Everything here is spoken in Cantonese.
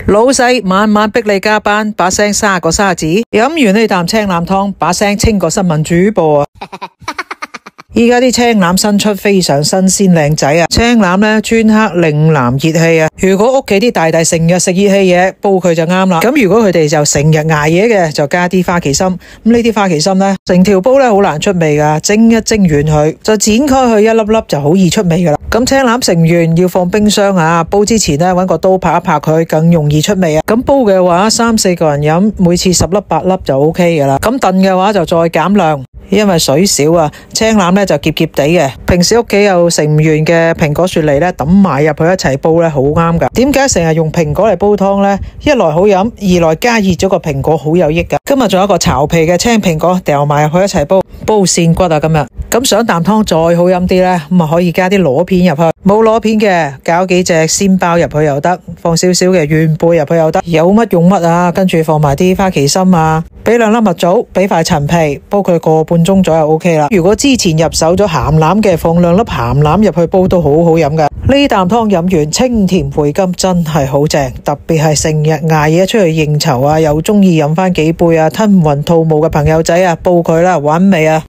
老細晚晚逼你加班，把聲沙過沙子，飲完呢啖青腩湯，把聲清過新聞主播啊！依家啲青腩新出，非常新鮮靚仔啊！青腩呢專克令男熱氣啊！如果屋企啲大弟成日食熱氣嘢，煲佢就啱啦。咁如果佢哋就成日捱夜嘅，就加啲花旗參。咁呢啲花旗參呢，成條煲呢好難出味噶，蒸一蒸軟佢，就剪開佢一粒粒就好易出味噶啦。咁青腩成完要放冰箱啊，煲之前呢，搵個刀拍一拍佢，更容易出味啊！咁煲嘅話3-4個人飲，每次10粒8粒就 OK 噶啦。咁燉嘅話就再減量。因為水少啊，青腩咧就澀澀地嘅。平時屋企有食唔完嘅蘋果雪梨咧，抌埋入去一齊煲咧，好啱噶。點解成日用蘋果嚟煲湯呢？一來好飲，二來加熱咗個蘋果好有益噶。今日仲有一個巢皮嘅青蘋果，掉埋入去一齊煲，煲扇骨啊！今日咁想啖湯再好飲啲呢，咁啊可以加啲螺片入去。冇螺片嘅，搞幾隻鮮鮑入去又得，放少少嘅元貝入去又得，有乜用乜啊！跟住放埋啲花旗參啊，俾2粒蜜棗，俾塊陳皮，煲佢個半鐘左右 OK 啦。如果之前入手咗鹹腩嘅，放2粒鹹腩入去煲都好好飲噶。呢啖湯飲完，清甜回甘，真係好正。特別係成日捱夜出去應酬啊，又中意飲翻幾杯啊，吞雲吐霧嘅朋友仔啊，煲佢啦，玩味啊！